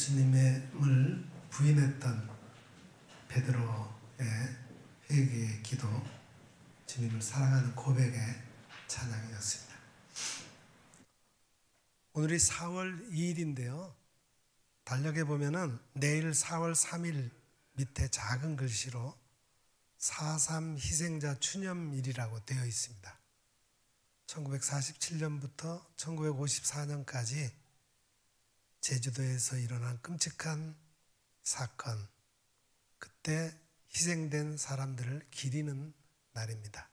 예수님을 부인했던 베드로의 회개의 기도, 주님을 사랑하는 고백의 찬양이었습니다. 오늘이 4월 2일인데요. 달력에 보면은 내일 4월 3일 밑에 작은 글씨로 4.3 희생자 추념일이라고 되어 있습니다. 1947년부터 1954년까지 제주도에서 일어난 끔찍한 사건, 그때 희생된 사람들을 기리는 날입니다.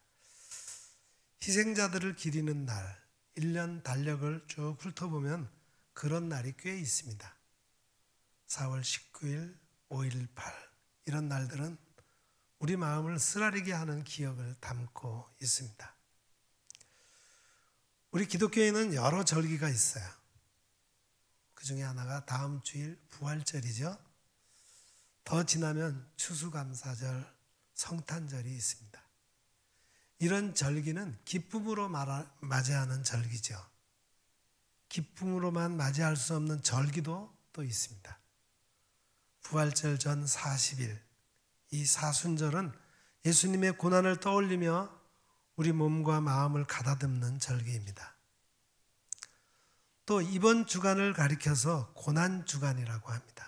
희생자들을 기리는 날, 1년 달력을 쭉 훑어보면 그런 날이 꽤 있습니다. 4월 19일, 5.18 이런 날들은 우리 마음을 쓰라리게 하는 기억을 담고 있습니다. 우리 기독교에는 여러 절기가 있어요. 그 중에 하나가 다음 주일 부활절이죠. 더 지나면 추수감사절, 성탄절이 있습니다. 이런 절기는 기쁨으로 맞이하는 절기죠. 기쁨으로만 맞이할 수 없는 절기도 또 있습니다. 부활절 전 40일, 이 사순절은 예수님의 고난을 떠올리며 우리 몸과 마음을 가다듬는 절기입니다. 또 이번 주간을 가리켜서 고난주간이라고 합니다.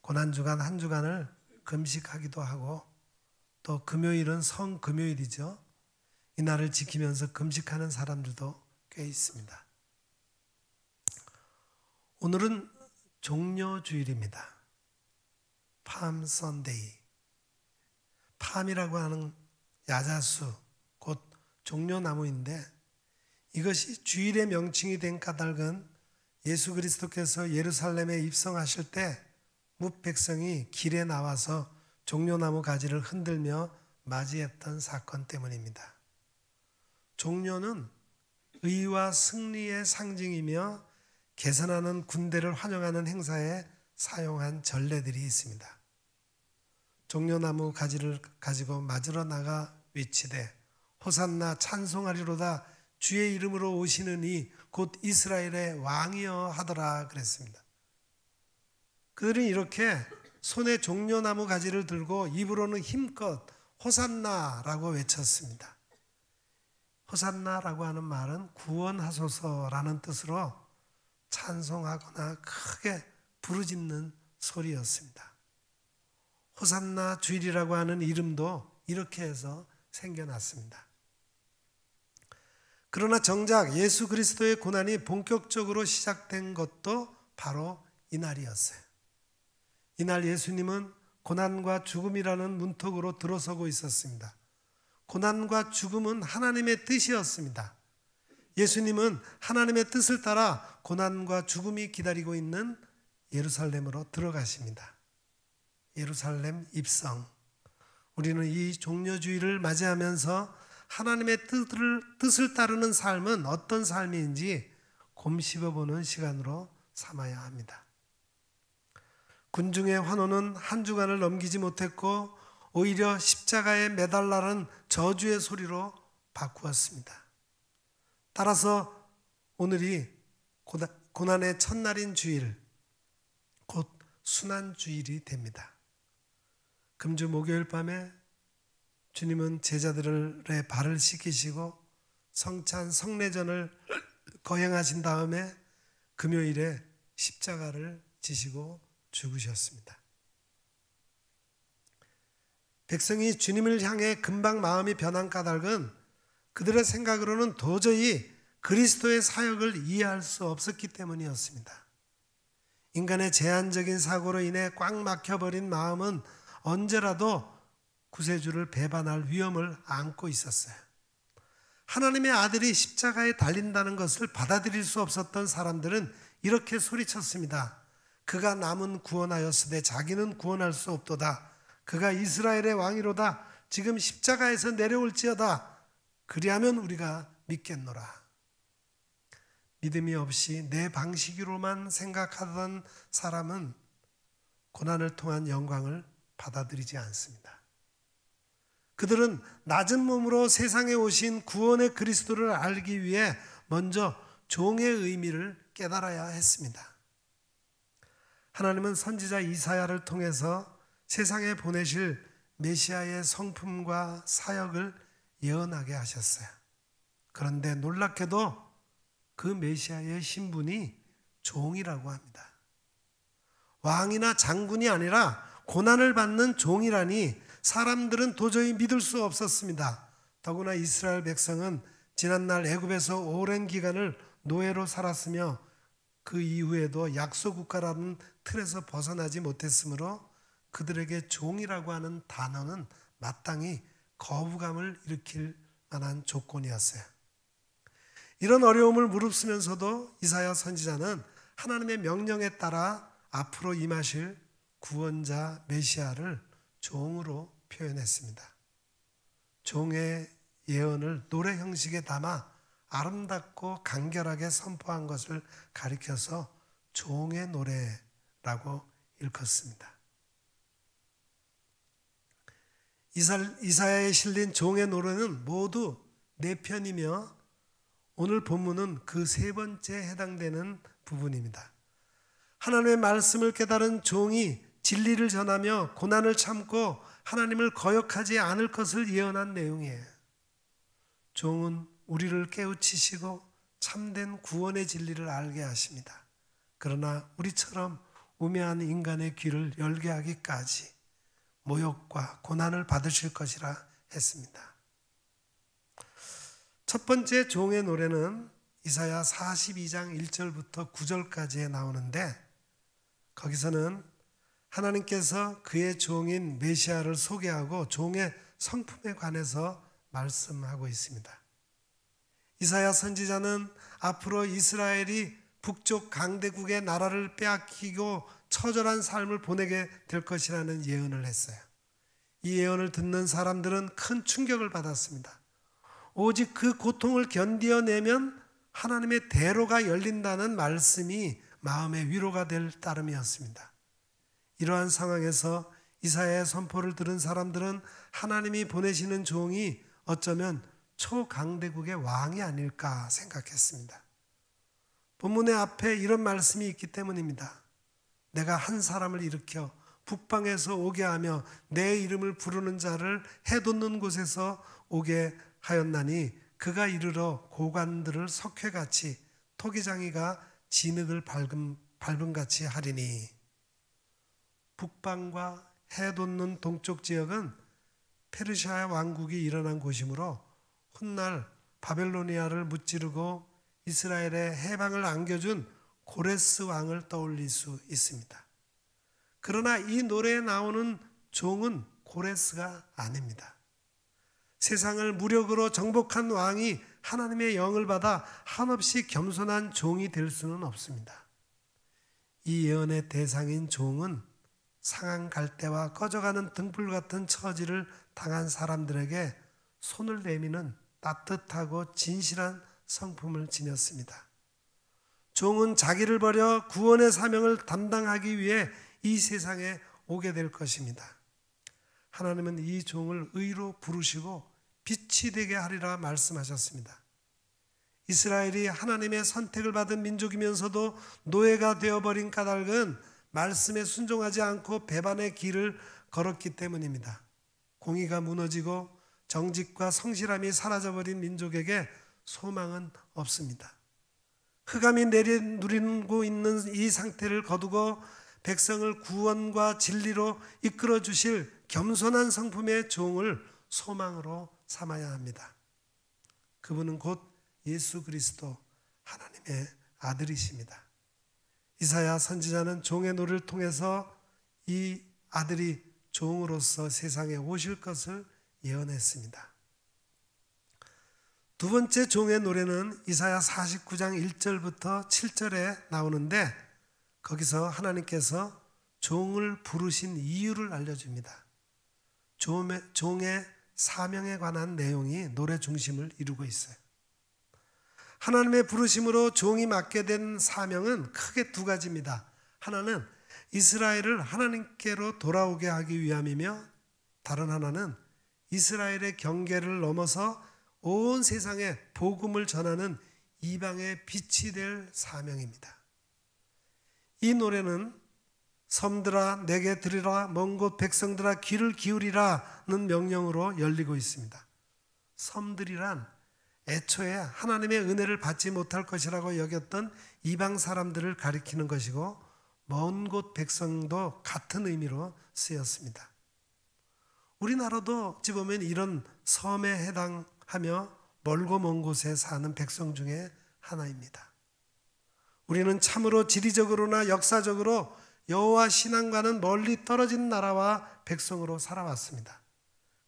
고난주간 한 주간을 금식하기도 하고, 또 금요일은 성금요일이죠. 이 날을 지키면서 금식하는 사람들도 꽤 있습니다. 오늘은 종려주일입니다. 팜 선데이. 팜이라고 하는 야자수, 곧 종려나무인데 이것이 주일의 명칭이 된 까닭은 예수 그리스도께서 예루살렘에 입성하실 때 뭇백성이 길에 나와서 종려나무 가지를 흔들며 맞이했던 사건 때문입니다. 종려는 의와 승리의 상징이며 개선하는 군대를 환영하는 행사에 사용한 전례들이 있습니다. 종려나무 가지를 가지고 맞으러 나가 외치되 호산나 찬송하리로다 주의 이름으로 오시는 이 곧 이스라엘의 왕이여 하더라 그랬습니다. 그들은 이렇게 손에 종려나무 가지를 들고 입으로는 힘껏 호산나라고 외쳤습니다. 호산나라고 하는 말은 구원하소서라는 뜻으로 찬송하거나 크게 부르짖는 소리였습니다. 호산나 주일이라고 하는 이름도 이렇게 해서 생겨났습니다. 그러나 정작 예수 그리스도의 고난이 본격적으로 시작된 것도 바로 이날이었어요. 이날 예수님은 고난과 죽음이라는 문턱으로 들어서고 있었습니다. 고난과 죽음은 하나님의 뜻이었습니다. 예수님은 하나님의 뜻을 따라 고난과 죽음이 기다리고 있는 예루살렘으로 들어가십니다. 예루살렘 입성. 우리는 이 종려주일을 맞이하면서 하나님의 뜻을 따르는 삶은 어떤 삶인지 곰씹어보는 시간으로 삼아야 합니다. 군중의 환호는 한 주간을 넘기지 못했고 오히려 십자가에 매달라는 저주의 소리로 바꾸었습니다. 따라서 오늘이 고난의 첫날인 주일, 곧 순환주일이 됩니다. 금주 목요일 밤에 주님은 제자들의 발을 씻기시고 성찬 성례전을 거행하신 다음에 금요일에 십자가를 지시고 죽으셨습니다. 백성이 주님을 향해 금방 마음이 변한 까닭은 그들의 생각으로는 도저히 그리스도의 사역을 이해할 수 없었기 때문이었습니다. 인간의 제한적인 사고로 인해 꽉 막혀버린 마음은 언제라도 구세주를 배반할 위험을 안고 있었어요. 하나님의 아들이 십자가에 달린다는 것을 받아들일 수 없었던 사람들은 이렇게 소리쳤습니다. 그가 남은 구원하였으되 자기는 구원할 수 없도다. 그가 이스라엘의 왕이로다. 지금 십자가에서 내려올지어다. 그리하면 우리가 믿겠노라. 믿음이 없이 내 방식으로만 생각하던 사람은 고난을 통한 영광을 받아들이지 않습니다. 그들은 낮은 몸으로 세상에 오신 구원의 그리스도를 알기 위해 먼저 종의 의미를 깨달아야 했습니다. 하나님은 선지자 이사야를 통해서 세상에 보내실 메시아의 성품과 사역을 예언하게 하셨어요. 그런데 놀랍게도 그 메시아의 신분이 종이라고 합니다. 왕이나 장군이 아니라 고난을 받는 종이라니 사람들은 도저히 믿을 수 없었습니다. 더구나 이스라엘 백성은 지난날 애굽에서 오랜 기간을 노예로 살았으며 그 이후에도 약소국가라는 틀에서 벗어나지 못했으므로 그들에게 종이라고 하는 단어는 마땅히 거부감을 일으킬 만한 조건이었어요. 이런 어려움을 무릅쓰면서도 이사야 선지자는 하나님의 명령에 따라 앞으로 임하실 구원자 메시아를 종으로 표현했습니다. 종의 예언을 노래 형식에 담아 아름답고 간결하게 선포한 것을 가리켜서 종의 노래라고 일컫습니다. 이사야에 실린 종의 노래는 모두 4편이며 오늘 본문은 그 3번째 해당되는 부분입니다. 하나님의 말씀을 깨달은 종이 진리를 전하며 고난을 참고 하나님을 거역하지 않을 것을 예언한 내용이에요. 종은 우리를 깨우치시고 참된 구원의 진리를 알게 하십니다. 그러나 우리처럼 우매한 인간의 귀를 열게 하기까지 모욕과 고난을 받으실 것이라 했습니다. 첫 번째 종의 노래는 이사야 42장 1절부터 9절까지에 나오는데 거기서는 하나님께서 그의 종인 메시아를 소개하고 종의 성품에 관해서 말씀하고 있습니다. 이사야 선지자는 앞으로 이스라엘이 북쪽 강대국의 나라를 빼앗기고 처절한 삶을 보내게 될 것이라는 예언을 했어요. 이 예언을 듣는 사람들은 큰 충격을 받았습니다. 오직 그 고통을 견디어내면 하나님의 대로가 열린다는 말씀이 마음의 위로가 될 따름이었습니다. 이러한 상황에서 이사야의 선포를 들은 사람들은 하나님이 보내시는 종이 어쩌면 초강대국의 왕이 아닐까 생각했습니다. 본문의 앞에 이런 말씀이 있기 때문입니다. 내가 한 사람을 일으켜 북방에서 오게 하며 내 이름을 부르는 자를 해돋는 곳에서 오게 하였나니 그가 이르러 고관들을 석회같이 토기장이가 진흙을 밟음같이 하리니. 북방과 해돋는 동쪽 지역은 페르시아 왕국이 일어난 곳이므로 훗날 바벨로니아를 무찌르고 이스라엘의 해방을 안겨준 고레스 왕을 떠올릴 수 있습니다. 그러나 이 노래에 나오는 종은 고레스가 아닙니다. 세상을 무력으로 정복한 왕이 하나님의 영을 받아 한없이 겸손한 종이 될 수는 없습니다. 이 예언의 대상인 종은 상한 갈대와 꺼져가는 등불 같은 처지를 당한 사람들에게 손을 내미는 따뜻하고 진실한 성품을 지녔습니다. 종은 자기를 버려 구원의 사명을 담당하기 위해 이 세상에 오게 될 것입니다. 하나님은 이 종을 의로 부르시고 빛이 되게 하리라 말씀하셨습니다. 이스라엘이 하나님의 선택을 받은 민족이면서도 노예가 되어버린 까닭은 말씀에 순종하지 않고 배반의 길을 걸었기 때문입니다. 공의가 무너지고 정직과 성실함이 사라져버린 민족에게 소망은 없습니다. 흑암이 내리누리고 있는 이 상태를 거두고 백성을 구원과 진리로 이끌어 주실 겸손한 성품의 종을 소망으로 삼아야 합니다. 그분은 곧 예수 그리스도 하나님의 아들이십니다. 이사야 선지자는 종의 노래를 통해서 이 아들이 종으로서 세상에 오실 것을 예언했습니다. 두 번째 종의 노래는 이사야 49장 1절부터 7절에 나오는데 거기서 하나님께서 종을 부르신 이유를 알려줍니다. 종의 사명에 관한 내용이 노래 중심을 이루고 있어요. 하나님의 부르심으로 종이 맡게 된 사명은 크게 2가지입니다. 하나는 이스라엘을 하나님께로 돌아오게 하기 위함이며 다른 하나는 이스라엘의 경계를 넘어서 온 세상에 복음을 전하는 이방의 빛이 될 사명입니다. 이 노래는 섬들아 내게 들으라, 먼 곳 백성들아 귀를 기울이라는 명령으로 열리고 있습니다. 섬들이란 애초에 하나님의 은혜를 받지 못할 것이라고 여겼던 이방 사람들을 가리키는 것이고, 먼 곳 백성도 같은 의미로 쓰였습니다. 우리나라도 어찌 보면 이런 섬에 해당하며 멀고 먼 곳에 사는 백성 중에 하나입니다. 우리는 참으로 지리적으로나 역사적으로 여호와 신앙과는 멀리 떨어진 나라와 백성으로 살아왔습니다.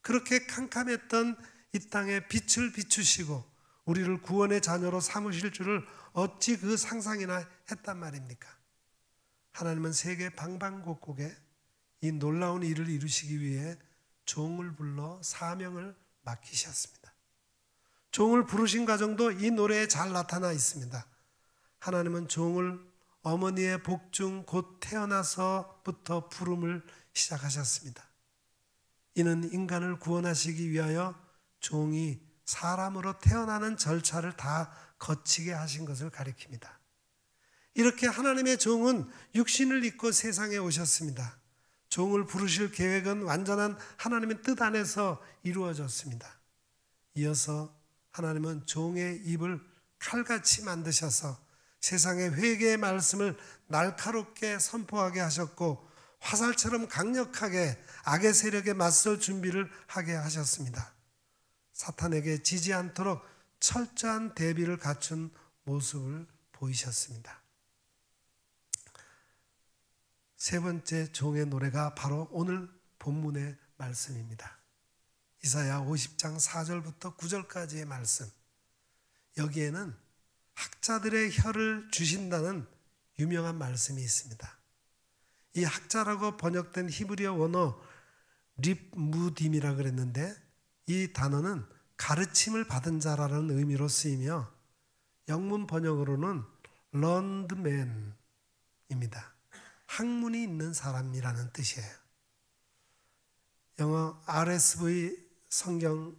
그렇게 캄캄했던 이 땅에 빛을 비추시고 우리를 구원의 자녀로 삼으실 줄을 어찌 그 상상이나 했단 말입니까? 하나님은 세계 방방곡곡에 이 놀라운 일을 이루시기 위해 종을 불러 사명을 맡기셨습니다. 종을 부르신 과정도 이 노래에 잘 나타나 있습니다. 하나님은 종을 어머니의 복중 곧 태어나서부터 부름을 시작하셨습니다. 이는 인간을 구원하시기 위하여 종이 사람으로 태어나는 절차를 다 거치게 하신 것을 가리킵니다. 이렇게 하나님의 종은 육신을 입고 세상에 오셨습니다. 종을 부르실 계획은 완전한 하나님의 뜻 안에서 이루어졌습니다. 이어서 하나님은 종의 입을 칼같이 만드셔서 세상의 회개의 말씀을 날카롭게 선포하게 하셨고, 화살처럼 강력하게 악의 세력에 맞설 준비를 하게 하셨습니다. 사탄에게 지지 않도록 철저한 대비를 갖춘 모습을 보이셨습니다. 세 번째 종의 노래가 바로 오늘 본문의 말씀입니다. 이사야 50장 4절부터 9절까지의 말씀. 여기에는 학자들의 혀를 주신다는 유명한 말씀이 있습니다. 이 학자라고 번역된 히브리어 원어 립무딤이라 그랬는데, 이 단어는 가르침을 받은 자라는 의미로 쓰이며 영문 번역으로는 learned man입니다. 학문이 있는 사람이라는 뜻이에요. 영어 RSV 성경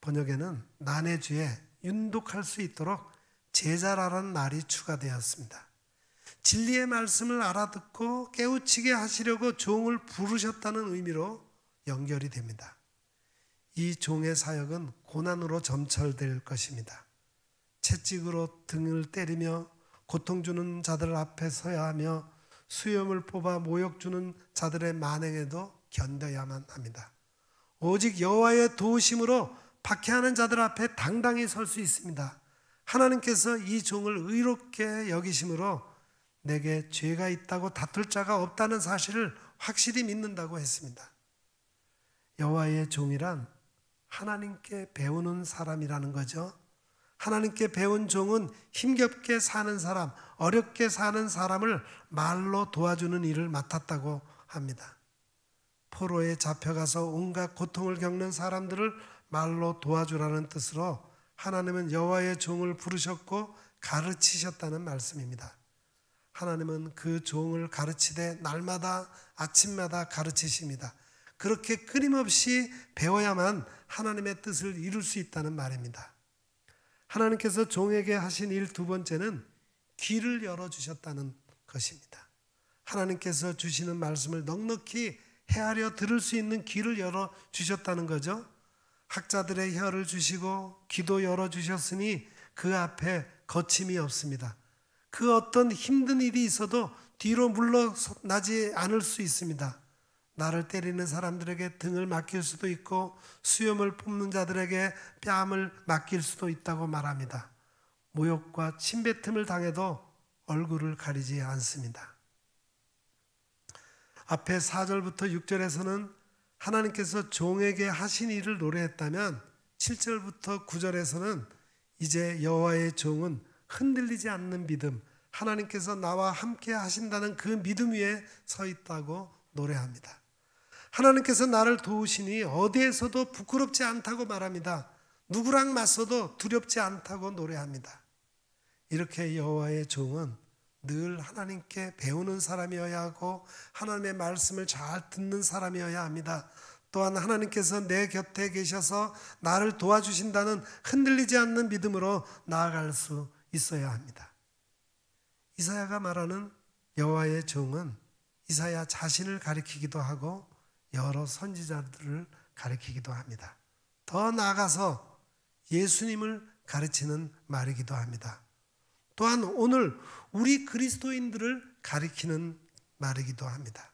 번역에는 난해 주에 윤독할 수 있도록 제자라는 말이 추가되었습니다. 진리의 말씀을 알아듣고 깨우치게 하시려고 종을 부르셨다는 의미로 연결이 됩니다. 이 종의 사역은 고난으로 점철될 것입니다. 채찍으로 등을 때리며 고통 주는 자들 앞에 서야 하며 수염을 뽑아 모욕 주는 자들의 만행에도 견뎌야만 합니다. 오직 여호와의 도우심으로 박해하는 자들 앞에 당당히 설 수 있습니다. 하나님께서 이 종을 의롭게 여기심으로 내게 죄가 있다고 다툴 자가 없다는 사실을 확실히 믿는다고 했습니다. 여호와의 종이란 하나님께 배우는 사람이라는 거죠. 하나님께 배운 종은 힘겹게 사는 사람, 어렵게 사는 사람을 말로 도와주는 일을 맡았다고 합니다. 포로에 잡혀가서 온갖 고통을 겪는 사람들을 말로 도와주라는 뜻으로 하나님은 여호와의 종을 부르셨고 가르치셨다는 말씀입니다. 하나님은 그 종을 가르치되 날마다 아침마다 가르치십니다. 그렇게 끊임없이 배워야만 하나님의 뜻을 이룰 수 있다는 말입니다. 하나님께서 종에게 하신 일 두 번째는 귀를 열어주셨다는 것입니다. 하나님께서 주시는 말씀을 넉넉히 헤아려 들을 수 있는 귀를 열어주셨다는 거죠. 학자들의 혀를 주시고 귀도 열어주셨으니 그 앞에 거침이 없습니다. 그 어떤 힘든 일이 있어도 뒤로 물러나지 않을 수 있습니다. 나를 때리는 사람들에게 등을 맡길 수도 있고 수염을 뽑는 자들에게 뺨을 맡길 수도 있다고 말합니다. 모욕과 침뱉음을 당해도 얼굴을 가리지 않습니다. 앞에 4절부터 6절에서는 하나님께서 종에게 하신 일을 노래했다면 7절부터 9절에서는 이제 여호와의 종은 흔들리지 않는 믿음, 하나님께서 나와 함께 하신다는 그 믿음 위에 서 있다고 노래합니다. 하나님께서 나를 도우시니 어디에서도 부끄럽지 않다고 말합니다. 누구랑 맞서도 두렵지 않다고 노래합니다. 이렇게 여호와의 종은 늘 하나님께 배우는 사람이어야 하고 하나님의 말씀을 잘 듣는 사람이어야 합니다. 또한 하나님께서 내 곁에 계셔서 나를 도와주신다는 흔들리지 않는 믿음으로 나아갈 수 있어야 합니다. 이사야가 말하는 여호와의 종은 이사야 자신을 가리키기도 하고 여러 선지자들을 가리키기도 합니다. 더 나아가서 예수님을 가르치는 말이기도 합니다. 또한 오늘 우리 그리스도인들을 가리키는 말이기도 합니다.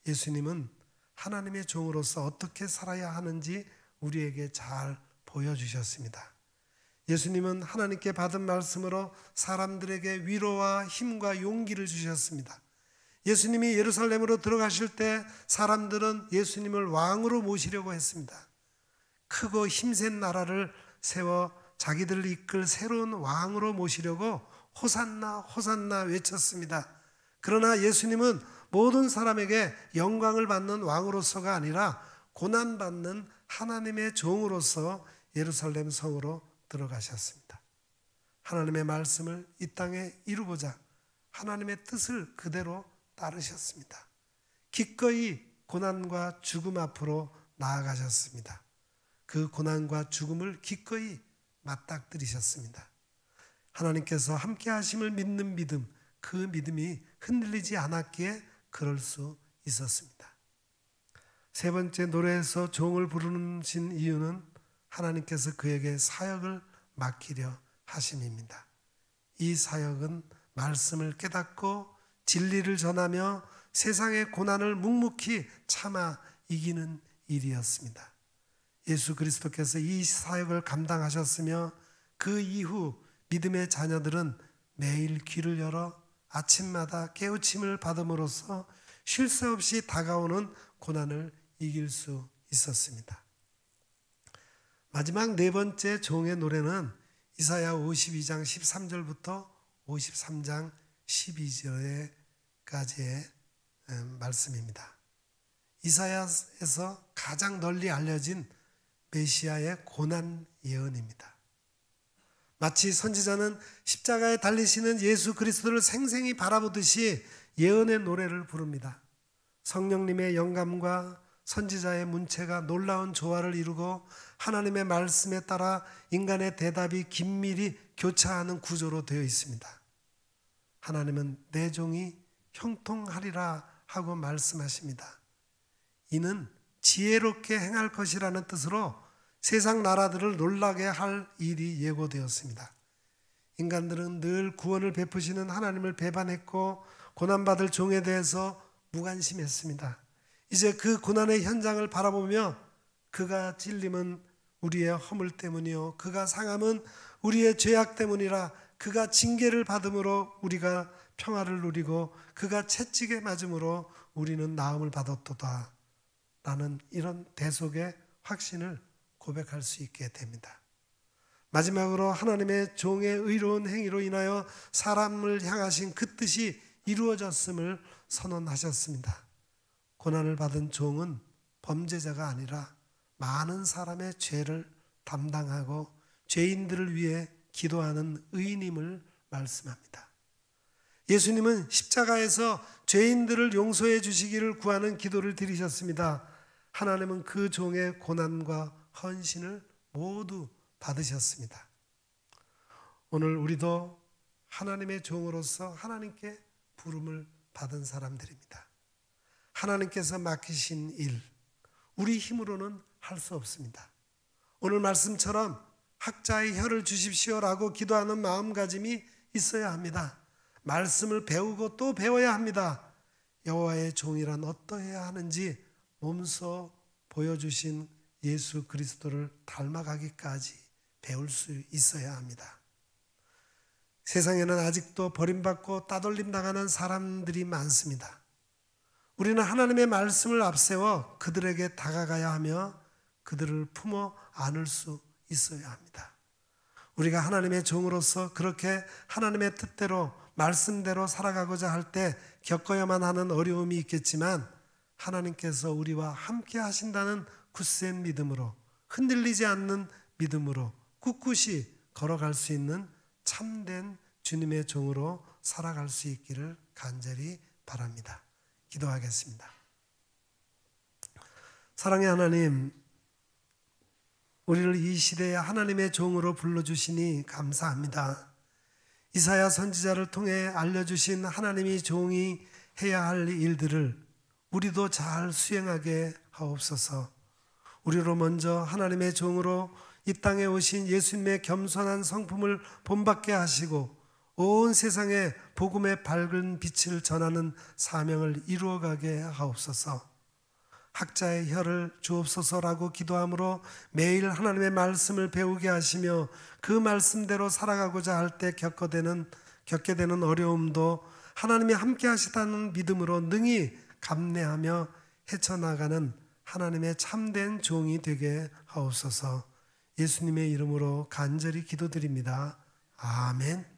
예수님은 하나님의 종으로서 어떻게 살아야 하는지 우리에게 잘 보여주셨습니다. 예수님은 하나님께 받은 말씀으로 사람들에게 위로와 힘과 용기를 주셨습니다. 예수님이 예루살렘으로 들어가실 때 사람들은 예수님을 왕으로 모시려고 했습니다. 크고 힘센 나라를 세워 자기들을 이끌 새로운 왕으로 모시려고 호산나 호산나 외쳤습니다. 그러나 예수님은 모든 사람에게 영광을 받는 왕으로서가 아니라 고난받는 하나님의 종으로서 예루살렘 성으로 들어가셨습니다. 하나님의 말씀을 이 땅에 이루고자 하나님의 뜻을 그대로 따르셨습니다. 기꺼이 고난과 죽음 앞으로 나아가셨습니다. 그 고난과 죽음을 기꺼이 맞닥뜨리셨습니다. 하나님께서 함께 하심을 믿는 믿음, 그 믿음이 흔들리지 않았기에 그럴 수 있었습니다. 세 번째, 노래에서 종을 부르신 이유는 하나님께서 그에게 사역을 맡기려 하심입니다. 이 사역은 말씀을 깨닫고 진리를 전하며 세상의 고난을 묵묵히 참아 이기는 일이었습니다. 예수 그리스도께서 이 사역을 감당하셨으며 그 이후 믿음의 자녀들은 매일 귀를 열어 아침마다 깨우침을 받음으로써 쉴 새 없이 다가오는 고난을 이길 수 있었습니다. 마지막 네 번째 종의 노래는 이사야 52장 13절부터 53장 12절까지의 말씀입니다. 이사야에서 가장 널리 알려진 메시아의 고난 예언입니다. 마치 선지자는 십자가에 달리시는 예수 그리스도를 생생히 바라보듯이 예언의 노래를 부릅니다. 성령님의 영감과 선지자의 문체가 놀라운 조화를 이루고 하나님의 말씀에 따라 인간의 대답이 긴밀히 교차하는 구조로 되어 있습니다. 하나님은 내 종이 형통하리라 하고 말씀하십니다. 이는 지혜롭게 행할 것이라는 뜻으로 세상 나라들을 놀라게 할 일이 예고되었습니다. 인간들은 늘 구원을 베푸시는 하나님을 배반했고 고난받을 종에 대해서 무관심했습니다. 이제 그 고난의 현장을 바라보며 그가 찔림은 우리의 허물 때문이요 그가 상함은 우리의 죄악 때문이라 그가 징계를 받음으로 우리가 평화를 누리고 그가 채찍에 맞음으로 우리는 나음을 받았도다 라는 이런 대속의 확신을 고백할 수 있게 됩니다. 마지막으로 하나님의 종의 의로운 행위로 인하여 사람을 향하신 그 뜻이 이루어졌음을 선언하셨습니다. 고난을 받은 종은 범죄자가 아니라 많은 사람의 죄를 담당하고 죄인들을 위해 기도하는 의인임을 말씀합니다. 예수님은 십자가에서 죄인들을 용서해 주시기를 구하는 기도를 드리셨습니다. 하나님은 그 종의 고난과 헌신을 모두 받으셨습니다. 오늘 우리도 하나님의 종으로서 하나님께 부름을 받은 사람들입니다. 하나님께서 맡기신 일, 우리 힘으로는 할 수 없습니다. 오늘 말씀처럼 학자의 혀를 주십시오라고 기도하는 마음가짐이 있어야 합니다. 말씀을 배우고 또 배워야 합니다. 여호와의 종이란 어떠해야 하는지 몸소 보여주신 예수 그리스도를 닮아가기까지 배울 수 있어야 합니다. 세상에는 아직도 버림받고 따돌림당하는 사람들이 많습니다. 우리는 하나님의 말씀을 앞세워 그들에게 다가가야 하며 그들을 품어 안을 수 있어야 합니다. 우리가 하나님의 종으로서 그렇게 하나님의 뜻대로 말씀대로 살아가고자 할 때 겪어야만 하는 어려움이 있겠지만 하나님께서 우리와 함께 하신다는 굳센 믿음으로 흔들리지 않는 믿음으로 꿋꿋이 걸어갈 수 있는 참된 주님의 종으로 살아갈 수 있기를 간절히 바랍니다. 기도하겠습니다. 사랑의 하나님, 우리를 이 시대에 하나님의 종으로 불러주시니 감사합니다. 이사야 선지자를 통해 알려주신 하나님의 종이 해야 할 일들을 우리도 잘 수행하게 하옵소서. 우리로 먼저 하나님의 종으로 이 땅에 오신 예수님의 겸손한 성품을 본받게 하시고 온 세상에 복음의 밝은 빛을 전하는 사명을 이루어가게 하옵소서. 학자의 혀를 주옵소서라고 기도함으로 매일 하나님의 말씀을 배우게 하시며 그 말씀대로 살아가고자 할 때 겪게 되는 어려움도 하나님이 함께 하시다는 믿음으로 능히 감내하며 헤쳐나가는 하나님의 참된 종이 되게 하옵소서. 예수님의 이름으로 간절히 기도드립니다. 아멘.